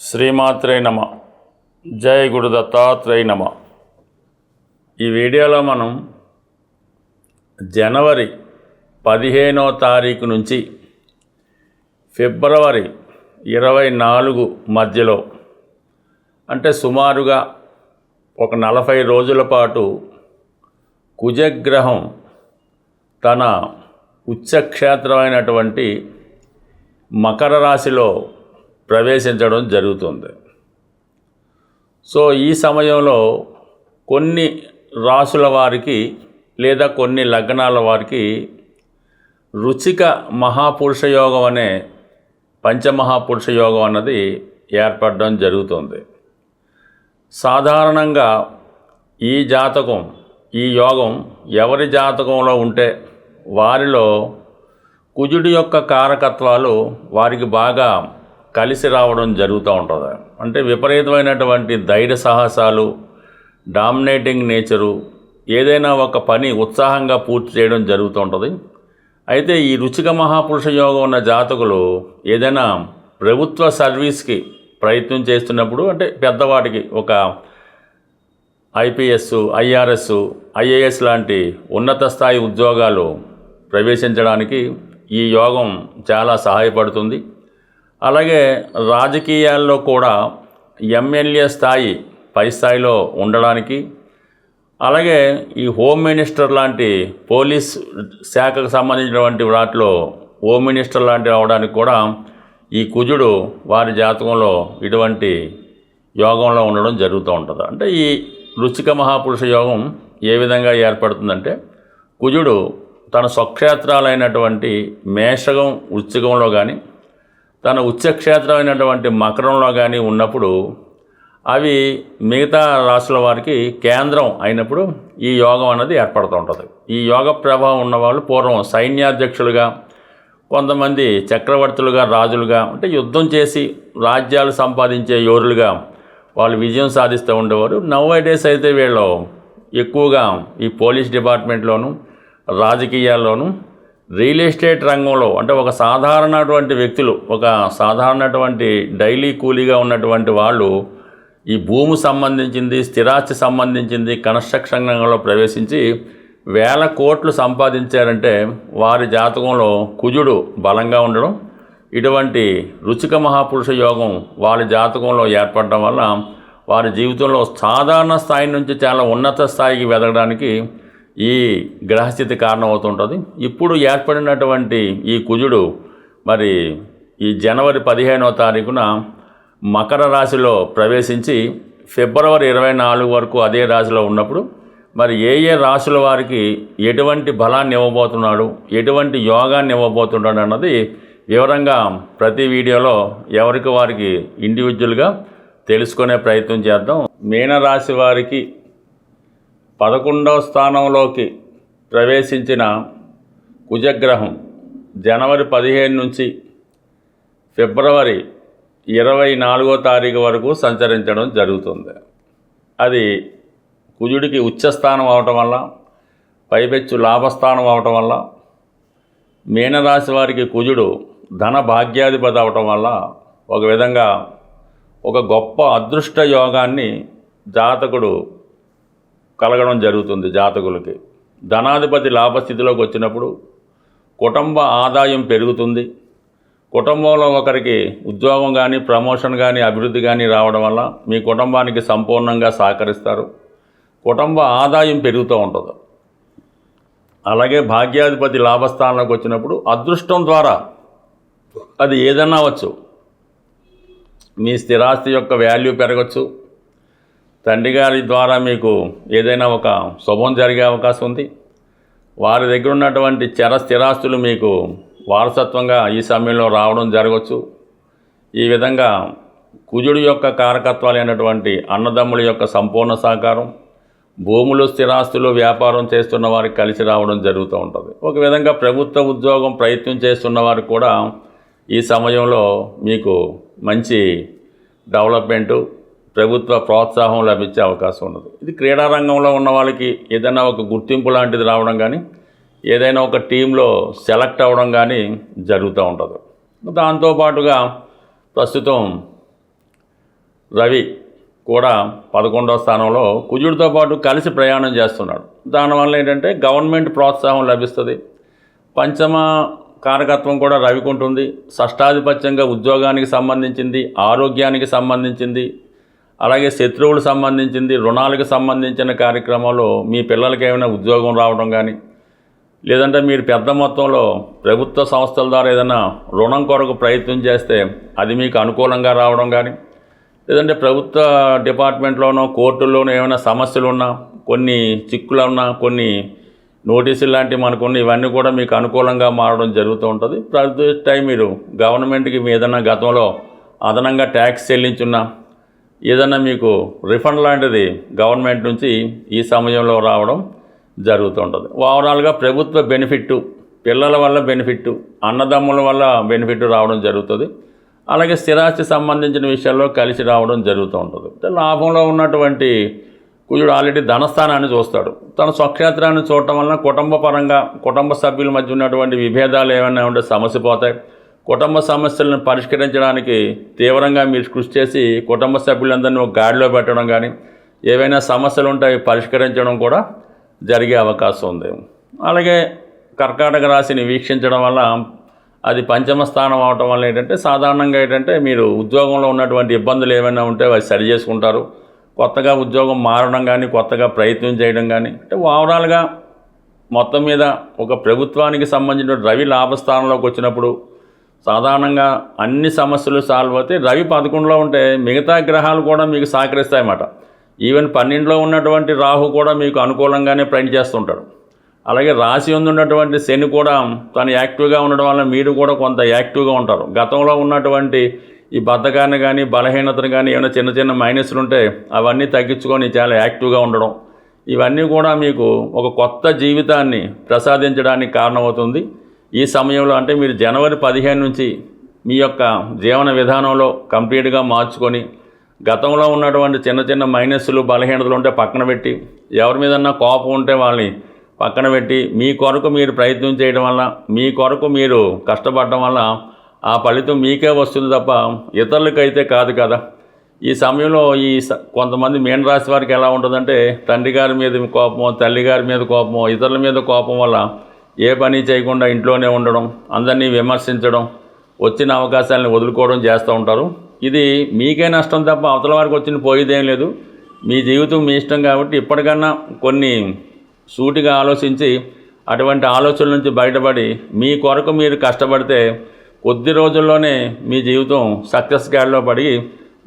శ్రీమాత్రే నమ. జై గురు దత్తాత్రేయ నమ. ఈ వీడియోలో మనం జనవరి 15వ తారీఖు నుంచి ఫిబ్రవరి 24 మధ్యలో అంటే సుమారుగా ఒక 40 రోజుల పాటు కుజగ్రహం తన ఉచ్చక్షేత్రమైనటువంటి మకర రాశిలో ప్రవేశించడం జరుగుతుంది. సో ఈ సమయంలో కొన్ని రాశుల వారికి లేదా కొన్ని లగ్నాల వారికి రుచిక మహాపురుష యోగం అనే పంచమహాపురుష యోగం అన్నది ఏర్పడడం జరుగుతుంది. సాధారణంగా ఈ యోగం ఎవరి జాతకంలో ఉంటే వారిలో కుజుడి యొక్క కారకత్వాలు వారికి బాగా కలిసి రావడం జరుగుతూ ఉంటుంది. అంటే విపరీతమైనటువంటి ధైర్య సాహసాలు, డామినేటింగ్ నేచరు, ఏదైనా ఒక పని ఉత్సాహంగా పూర్తి చేయడం జరుగుతూ ఉంటుంది. అయితే ఈ రుచిక మహాపురుష యోగం ఉన్న జాతకులు ఏదైనా ప్రభుత్వ సర్వీస్కి ప్రయత్నం చేస్తున్నప్పుడు, అంటే పెద్దవాటికి ఒక ఐపీఎస్, ఐఆర్ఎస్, ఐఏఎస్ లాంటి ఉన్నత స్థాయి ఉద్యోగాలు ప్రవేశించడానికి ఈ యోగం చాలా సహాయపడుతుంది. అలాగే రాజకీయాల్లో కూడా ఎమ్మెల్యే స్థాయి పై స్థాయిలో ఉండడానికి, అలాగే ఈ హోమ్ మినిస్టర్ లాంటి పోలీస్ శాఖకు సంబంధించినటువంటి వాటిలో హోమ్ మినిస్టర్ లాంటివి అవడానికి కూడా ఈ కుజుడు వారి జాతకంలో ఇటువంటి యోగంలో ఉండడం జరుగుతూ ఉంటుంది. అంటే ఈ రుచిక మహాపురుష యోగం ఏ విధంగా ఏర్పడుతుందంటే, కుజుడు తన స్వక్షేత్రాలైనటువంటి మేషకం, వృశ్చికంలో కానీ తన ఉచ్చక్షేత్రమైనటువంటి మకరంలో కానీ ఉన్నప్పుడు అవి మిగతా రాశుల వారికి కేంద్రం అయినప్పుడు ఈ యోగం అన్నది ఏర్పడుతూ ఉంటుంది. ఈ యోగ ప్రభావం ఉన్నవాళ్ళు పూర్వం సైన్యాధ్యక్షులుగా, కొంతమంది చక్రవర్తులుగా, రాజులుగా, అంటే యుద్ధం చేసి రాజ్యాలు సంపాదించే యోరులుగా వాళ్ళు విజయం సాధిస్తూ ఉండేవారు. నవ్ డేస్ అయితే వీళ్ళు ఎక్కువగా ఈ పోలీస్ డిపార్ట్మెంట్లోను, రాజకీయాల్లోనూ, రియల్ ఎస్టేట్ రంగంలో, అంటే ఒక సాధారణటువంటి వ్యక్తులు, ఒక సాధారణటువంటి డైలీ కూలీగా ఉన్నటువంటి వాళ్ళు ఈ భూమి సంబంధించింది, స్థిరాస్తి సంబంధించింది కన్స్ట్రక్షన్ రంగంలో ప్రవేశించి వేల కోట్లు సంపాదించారంటే వారి జాతకంలో కుజుడు బలంగా ఉండడం, ఇటువంటి రుచిక మహాపురుష యోగం వారి జాతకంలో ఏర్పడడం వల్ల వారి జీవితంలో సాధారణ స్థాయి నుంచి చాలా ఉన్నత స్థాయికి వెదగడానికి ఈ గ్రహస్థితి కారణమవుతుంటుంది. ఇప్పుడు ఏర్పడినటువంటి ఈ కుజుడు మరి ఈ జనవరి 15వ తారీఖున మకర రాశిలో ప్రవేశించి ఫిబ్రవరి 24 వరకు అదే రాశిలో ఉన్నప్పుడు మరి ఏ రాశుల వారికి ఎటువంటి బలాన్ని ఇవ్వబోతున్నాడు, ఎటువంటి యోగాన్ని ఇవ్వబోతున్నాడు అన్నది వివరంగా ప్రతి వీడియోలో ఎవరికి వారికి ఇండివిజువల్గా తెలుసుకునే ప్రయత్నం చేద్దాం. మీనరాశి వారికి 11వ స్థానంలోకి ప్రవేశించిన కుజగ్రహం జనవరి 15 నుంచి ఫిబ్రవరి 24వ తారీఖు వరకు సంచరించడం జరుగుతుంది. అది కుజుడికి ఉచ్చస్థానం అవటం వల్ల, పైపెచ్చు లాభస్థానం అవటం వల్ల, మీనరాశి వారికి కుజుడు ధన భాగ్యాధిపతి అవటం వల్ల ఒక విధంగా ఒక గొప్ప అదృష్ట యోగాన్ని జాతకుడు కలగడం జరుగుతుంది. జాతకులకి ధనాధిపతి లాభస్థితిలోకి వచ్చినప్పుడు కుటుంబ ఆదాయం పెరుగుతుంది. కుటుంబంలో ఒకరికి ఉద్యోగం కానీ, ప్రమోషన్ కానీ, అభివృద్ధి కానీ రావడం వల్ల మీ కుటుంబానికి సంపూర్ణంగా సహకరిస్తారు. కుటుంబ ఆదాయం పెరుగుతూ ఉంటుంది. అలాగే భాగ్యాధిపతి లాభస్థానంలోకి వచ్చినప్పుడు అదృష్టం ద్వారా అది ఏదన్నా అవ్వచ్చు. మీ స్థిరాస్తి యొక్క వాల్యూ పెరగచ్చు. తండ్రి గారి ద్వారా మీకు ఏదైనా ఒక శుభం జరిగే అవకాశం ఉంది. వారి దగ్గర ఉన్నటువంటి స్థిరాస్తులు మీకు వారసత్వంగా ఈ సమయంలో రావడం జరగవచ్చు. ఈ విధంగా కుజుడి యొక్క కారకత్వాలైనటువంటి అన్నదమ్ముల యొక్క సంపూర్ణ సహకారం, భూములు, స్థిరాస్తులు, వ్యాపారం చేస్తున్న వారికి కలిసి రావడం జరుగుతూ ఉంటుంది. ఒక విధంగా ప్రభుత్వ ఉద్యోగం ప్రయత్నం చేస్తున్న వారికి కూడా ఈ సమయంలో మీకు మంచి డెవలప్మెంటు, ప్రభుత్వ ప్రోత్సాహం లభించే అవకాశం ఉన్నది. ఇది క్రీడారంగంలో ఉన్న వాళ్ళకి ఏదైనా ఒక గుర్తింపు లాంటిది రావడం కానీ, ఏదైనా ఒక టీంలో సెలెక్ట్ అవ్వడం కానీ జరుగుతూ ఉంటుంది. దాంతోపాటుగా ప్రస్తుతం రవి కూడా 11వ స్థానంలో కుజుడితో పాటు కలిసి ప్రయాణం చేస్తున్నాడు. దానివల్ల ఏంటంటే గవర్నమెంట్ ప్రోత్సాహం లభిస్తుంది. పంచమ కారకత్వం కూడా రవికి ఉంటుంది. షష్టాధిపత్యంగా ఉద్యోగానికి సంబంధించింది, ఆరోగ్యానికి సంబంధించింది, అలాగే శత్రువులకు సంబంధించింది, రుణాలకు సంబంధించిన కార్యక్రమాల్లో మీ పిల్లలకి ఏమైనా ఉద్యోగం రావడం కానీ, లేదంటే మీరు పెద్ద మొత్తంలో ప్రభుత్వ సంస్థల ద్వారా ఏదైనా రుణం కొరకు ప్రయత్నం చేస్తే అది మీకు అనుకూలంగా రావడం కానీ, లేదంటే ప్రభుత్వ డిపార్ట్మెంట్లోనో కోర్టుల్లోనో ఏమైనా సమస్యలు ఉన్నా, కొన్ని చిక్కులు ఉన్నా, కొన్ని నోటీసులు లాంటివి మనకున్న ఇవన్నీ కూడా మీకు అనుకూలంగా మారడం జరుగుతూ ఉంటుంది. ప్రతి టైం మీరు గవర్నమెంట్కి మీ ఏదైనా గతంలో అదనంగా ట్యాక్స్ చెల్లించున్నా, ఏదైనా మీకు రిఫండ్ లాంటిది గవర్నమెంట్ నుంచి ఈ సమయంలో రావడం జరుగుతూ ఉంటుంది. ఓవరాల్గా ప్రభుత్వ బెనిఫిట్, పిల్లల వల్ల బెనిఫిట్, అన్నదమ్ముల వల్ల బెనిఫిట్ రావడం జరుగుతుంది. అలాగే స్థిరాస్తి సంబంధించిన విషయాల్లో కలిసి రావడం జరుగుతూ ఉంటుంది. లాభంలో ఉన్నటువంటి కుజుడు ఆల్రెడీ ధనస్థానాన్ని చూస్తాడు. తన స్వక్షేత్రాన్ని చూడటం వలన కుటుంబ పరంగా కుటుంబ సభ్యుల మధ్య ఉన్నటువంటి విభేదాలు ఏమైనా ఉంటే సమస్య పోతాయి. కుటుంబ సమస్యలను పరిష్కరించడానికి తీవ్రంగా మీరు కృషి చేసి కుటుంబ సభ్యులందరినీ ఒక గాడిలో పెట్టడం కానీ, ఏవైనా సమస్యలు ఉంటే అవి పరిష్కరించడం కూడా జరిగే అవకాశం ఉంది. అలాగే కర్కాటక రాశిని వీక్షించడం వల్ల అది పంచమ స్థానం అవటం వల్ల ఏంటంటే సాధారణంగా ఏంటంటే మీరు ఉద్యోగంలో ఉన్నటువంటి ఇబ్బందులు ఏమైనా ఉంటే అవి సరి చేసుకుంటారు. కొత్తగా ఉద్యోగం మారడం కానీ, కొత్తగా ప్రయత్నం చేయడం కానీ, అంటే ఓవరాల్గా మొత్తం మీద ఒక ప్రభుత్వానికి సంబంధించిన రవి లాభస్థానంలోకి వచ్చినప్పుడు సాధారణంగా అన్ని సమస్యలు సాల్వ్ అవుతాయి. రవి 11లో ఉంటే మిగతా గ్రహాలు కూడా మీకు సహకరిస్తాయన్నమాట. ఈవెన్ 12లో ఉన్నటువంటి రాహు కూడా మీకు అనుకూలంగానే పనిచేస్తుంటాడు. అలాగే రాశి ఉన్నటువంటి శని కూడా తను యాక్టివ్గా ఉండడం వల్ల మీరు కూడా కొంత యాక్టివ్గా ఉంటారు. గతంలో ఉన్నటువంటి ఈ బద్ధకాన్ని కానీ, బలహీనతను కానీ, ఏమైనా చిన్న చిన్న మైనస్లు ఉంటే అవన్నీ తగ్గించుకొని చాలా యాక్టివ్గా ఉండడం, ఇవన్నీ కూడా మీకు ఒక కొత్త జీవితాన్ని ప్రసాదించడానికి కారణమవుతుంది. ఈ సమయంలో అంటే మీరు జనవరి 15 నుంచి మీ యొక్క జీవన విధానంలో కంప్లీట్గా మార్చుకొని గతంలో ఉన్నటువంటి చిన్న చిన్న మైనస్లు, బలహీనతలు ఉంటే పక్కన పెట్టి, ఎవరి మీదన్నా కోపం ఉంటే వాళ్ళని పక్కన పెట్టి మీ కొరకు మీరు ప్రయత్నం చేయడం వల్ల, మీ కొరకు మీరు కష్టపడడం వల్ల ఆ ఫలితం మీకే వస్తుంది తప్ప ఇతరులకైతే కాదు కదా. ఈ సమయంలో కొంతమంది మీనరాశి వారికి ఎలా ఉంటుందంటే తండ్రి గారి మీద కోపమో, తల్లి గారి మీద కోపమో, ఇతరుల మీద కోపం వల్ల ఏ పని చేయకుండా ఇంట్లోనే ఉండడం, అందరినీ విమర్శించడం, వచ్చిన అవకాశాలను వదులుకోవడం చేస్తూ ఉంటారు. ఇది మీకే నష్టం తప్ప అవతల వారికి వచ్చిన పోయేదేం లేదు. మీ జీవితం మీ ఇష్టం కాబట్టి ఇప్పటికన్నా కొన్ని సూటిగా ఆలోచించి అటువంటి ఆలోచనల నుంచి బయటపడి మీ కొరకు మీరు కష్టపడితే కొద్ది రోజుల్లోనే మీ జీవితం సక్సెస్ గాడిలో పడి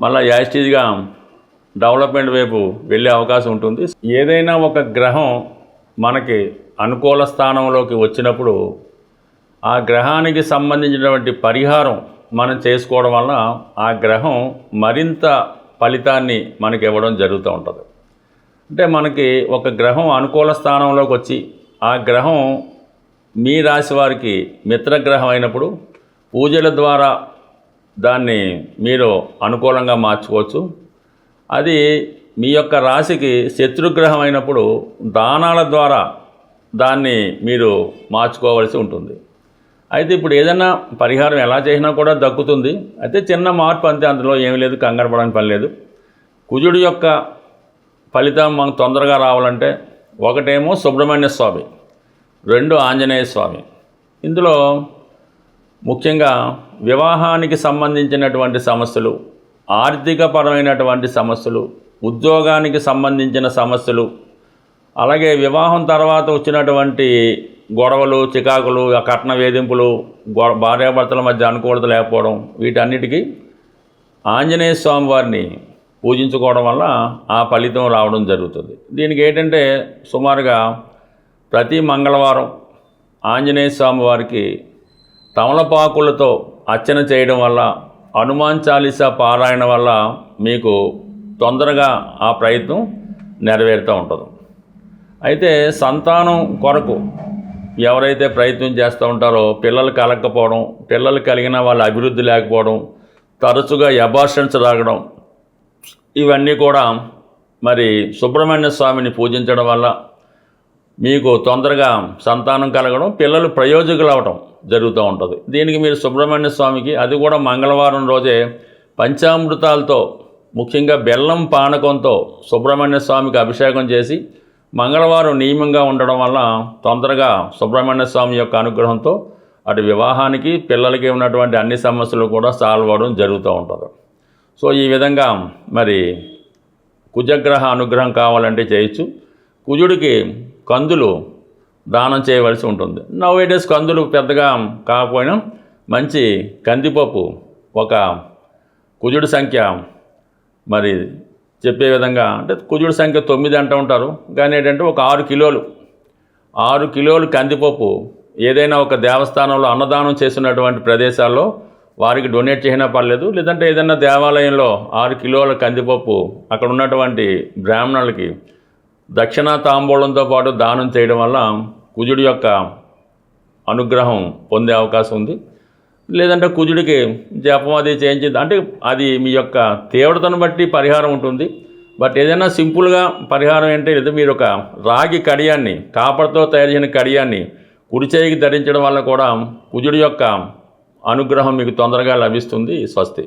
మళ్ళీ యాస్టీజ్గా డెవలప్మెంట్ వైపు వెళ్ళే అవకాశం ఉంటుంది. ఏదైనా ఒక గ్రహం మనకి అనుకూల స్థానంలోకి వచ్చినప్పుడు ఆ గ్రహానికి సంబంధించినటువంటి పరిహారం మనం చేసుకోవడం వల్ల ఆ గ్రహం మరింత ఫలితాన్ని మనకి ఇవ్వడం జరుగుతూ ఉంటుంది. అంటే మనకి ఒక గ్రహం అనుకూల స్థానంలోకి వచ్చి ఆ గ్రహం మీ రాశి వారికి మిత్రగ్రహం అయినప్పుడు పూజల ద్వారా దాన్ని మీరు అనుకూలంగా మార్చుకోవచ్చు. అది మీ యొక్క రాశికి శత్రుగ్రహం అయినప్పుడు దానాల ద్వారా దాన్ని మీరు మార్చుకోవాల్సి ఉంటుంది. అయితే ఇప్పుడు ఏదైనా పరిహారం ఎలా చేసినా కూడా దక్కుతుంది. అయితే చిన్న మార్పు అంతే, అందులో ఏమీ లేదు, కంగారు పడడానికి పని లేదు. కుజుడి యొక్క ఫలితం మనకు తొందరగా రావాలంటే ఒకటేమో సుబ్రహ్మణ్య స్వామి, 2 ఆంజనేయ స్వామి. ఇందులో ముఖ్యంగా వివాహానికి సంబంధించినటువంటి సమస్యలు, ఆర్థికపరమైనటువంటి సమస్యలు, ఉద్యోగానికి సంబంధించిన సమస్యలు, అలాగే వివాహం తర్వాత వచ్చినటువంటి గొడవలు, చికాకులు, కట్న వేధింపులు, భార్యాభర్తల మధ్య అనుకూలత లేకపోవడం, వీటన్నిటికీ ఆంజనేయ స్వామి వారిని పూజించుకోవడం వల్ల ఆ ఫలితం రావడం జరుగుతుంది. దీనికి ఏంటంటే సుమారుగా ప్రతి మంగళవారం ఆంజనేయ స్వామి వారికి తమలపాకులతో అర్చన చేయడం వల్ల, హనుమాన్ చాలీసా పారాయణ వల్ల మీకు తొందరగా ఆ ప్రయత్నం నెరవేరుతూ ఉంటుంది. అయితే సంతానం కొరకు ఎవరైతే ప్రయత్నం చేస్తూ ఉంటారో పిల్లలు కలగకపోవడం, పిల్లలు కలిగిన వాళ్ళ అభివృద్ధి లేకపోవడం, తరచుగా అబార్షన్స్ రాగడం, ఇవన్నీ కూడా మరి సుబ్రహ్మణ్య స్వామిని పూజించడం వల్ల మీకు తొందరగా సంతానం కలగడం, పిల్లలు ప్రయోజకులు అవడం జరుగుతూ ఉంటుంది. దీనికి మీరు సుబ్రహ్మణ్య స్వామికి, అది కూడా మంగళవారం రోజే పంచామృతాలతో ముఖ్యంగా బెల్లం పానకంతో సుబ్రహ్మణ్య స్వామికి అభిషేకం చేసి మంగళవారం నియమంగా ఉండడం వల్ల తొందరగా సుబ్రహ్మణ్య స్వామి యొక్క అనుగ్రహంతో అటు వివాహానికి పిల్లలకి ఉన్నటువంటి అన్ని సమస్యలు కూడా సాల్వ్ అవ్వడం జరుగుతూ ఉంటుంది. సో ఈ విధంగా మరి కుజగ్రహ అనుగ్రహం కావాలంటే చేయొచ్చు. కుజుడికి కందులు దానం చేయవలసి ఉంటుంది. నౌవేడేస్ కందులు పెద్దగా కాకపోయినా మంచి కందిపప్పు ఒక కుజుడి సంఖ్య మరి చెప్పే విధంగా అంటే కుజుడి సంఖ్య 9 అంటూ ఉంటారు, కానీ ఏంటంటే ఒక 6 కిలోలు కందిపప్పు ఏదైనా ఒక దేవస్థానంలో అన్నదానం చేసినటువంటి ప్రదేశాల్లో వారికి డొనేట్ చేసినా పర్లేదు, లేదంటే ఏదైనా దేవాలయంలో 6 కిలోల కందిపప్పు అక్కడ ఉన్నటువంటి బ్రాహ్మణులకి దక్షిణ తాంబూలంతో పాటు దానం చేయడం వల్ల కుజుడి యొక్క అనుగ్రహం పొందే అవకాశం ఉంది. లేదంటే కుజుడికి జపం అది చేయించింది అంటే అది మీ యొక్క తీవ్రతను బట్టి పరిహారం ఉంటుంది. బట్ ఏదైనా సింపుల్గా పరిహారం ఏంటి, లేదా మీరు ఒక రాగి కడియాన్ని కాపర్తో తయారు చేసిన కడియాన్ని కుడి చేయికి ధరించడం వల్ల కూడా కుజుడి యొక్క అనుగ్రహం మీకు తొందరగా లభిస్తుంది. స్వస్తి.